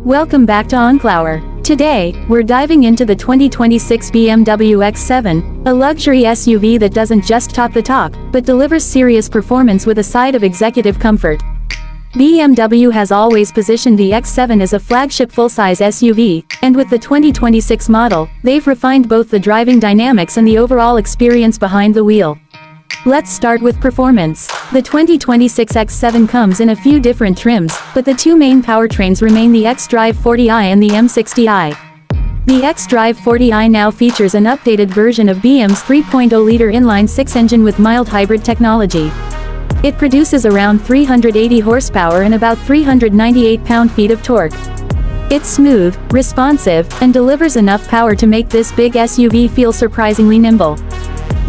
Welcome back to Enclower. Today, we're diving into the 2026 BMW X7, a luxury SUV that doesn't just talk the talk, but delivers serious performance with a side of executive comfort. BMW has always positioned the X7 as a flagship full-size SUV, and with the 2026 model, they've refined both the driving dynamics and the overall experience behind the wheel. Let's start with performance. The 2026 X7 comes in a few different trims, but the two main powertrains remain the xDrive 40i and the M60i. The xDrive 40i now features an updated version of BM's 3.0-liter inline-six engine with mild hybrid technology. It produces around 380 horsepower and about 398 pound-feet of torque. It's smooth, responsive, and delivers enough power to make this big SUV feel surprisingly nimble.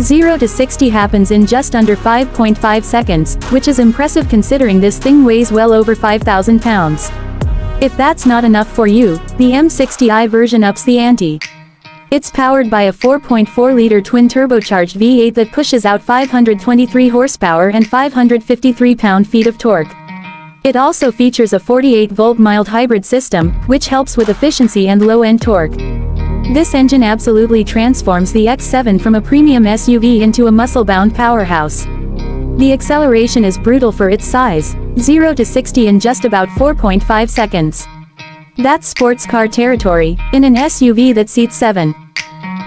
0 to 60 happens in just under 5.5 seconds, which is impressive considering this thing weighs well over 5,000 pounds. If that's not enough for you, the M60i version ups the ante. It's powered by a 4.4-liter twin-turbocharged V8 that pushes out 523 horsepower and 553 pound-feet of torque. It also features a 48-volt mild hybrid system, which helps with efficiency and low-end torque. This engine absolutely transforms the X7 from a premium SUV into a muscle-bound powerhouse. The acceleration is brutal for its size, 0 to 60 in just about 4.5 seconds. That's sports car territory, in an SUV that seats 7.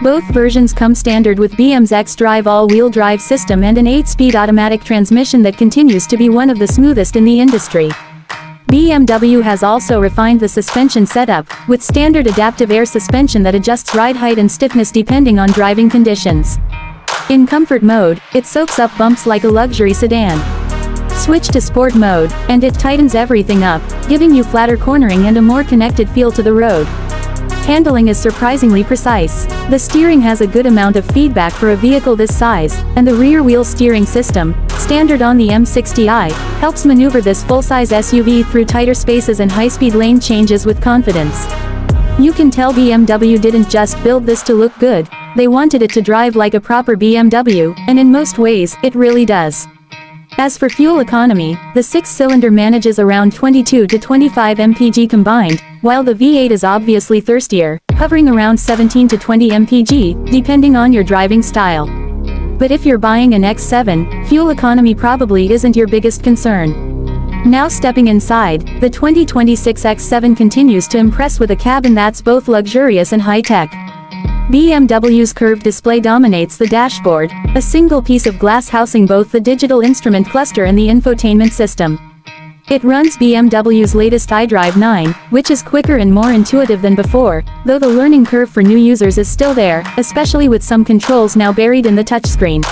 Both versions come standard with BM's xDrive all-wheel drive system and an 8-speed automatic transmission that continues to be one of the smoothest in the industry. BMW has also refined the suspension setup, with standard adaptive air suspension that adjusts ride height and stiffness depending on driving conditions. In comfort mode, it soaks up bumps like a luxury sedan. Switch to sport mode, and it tightens everything up, giving you flatter cornering and a more connected feel to the road. Handling is surprisingly precise. The steering has a good amount of feedback for a vehicle this size, and the rear-wheel steering system, standard on the M60i, helps maneuver this full-size SUV through tighter spaces and high-speed lane changes with confidence. You can tell BMW didn't just build this to look good, they wanted it to drive like a proper BMW, and in most ways, it really does. As for fuel economy, the 6-cylinder manages around 22 to 25 mpg combined, while the V8 is obviously thirstier, hovering around 17 to 20 mpg, depending on your driving style. But if you're buying an X7, fuel economy probably isn't your biggest concern. Now stepping inside, the 2026 X7 continues to impress with a cabin that's both luxurious and high-tech. BMW's curved display dominates the dashboard, a single piece of glass housing both the digital instrument cluster and the infotainment system. It runs BMW's latest iDrive 9, which is quicker and more intuitive than before, though the learning curve for new users is still there, especially with some controls now buried in the touchscreen.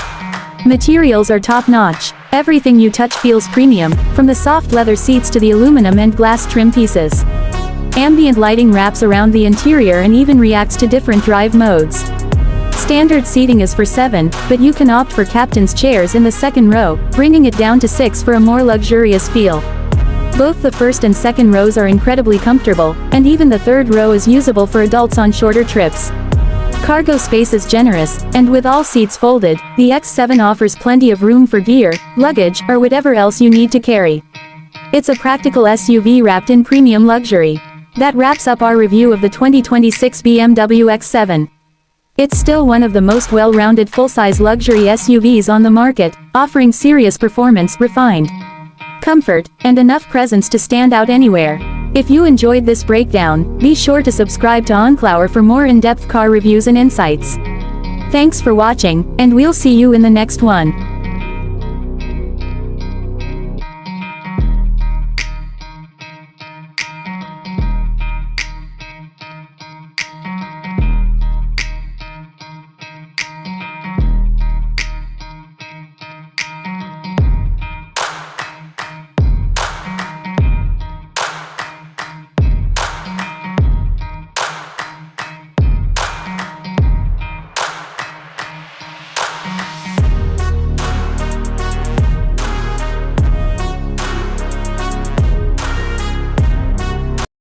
Materials are top-notch. Everything you touch feels premium, from the soft leather seats to the aluminum and glass trim pieces. Ambient lighting wraps around the interior and even reacts to different drive modes. Standard seating is for 7, but you can opt for captain's chairs in the second row, bringing it down to 6 for a more luxurious feel. Both the first and second rows are incredibly comfortable, and even the third row is usable for adults on shorter trips. Cargo space is generous, and with all seats folded, the X7 offers plenty of room for gear, luggage, or whatever else you need to carry. It's a practical SUV wrapped in premium luxury. That wraps up our review of the 2026 BMW X7. It's still one of the most well-rounded full-size luxury SUVs on the market, offering serious performance, refined comfort, and enough presence to stand out anywhere. If you enjoyed this breakdown, be sure to subscribe to Enclower for more in-depth car reviews and insights. Thanks for watching, and we'll see you in the next one.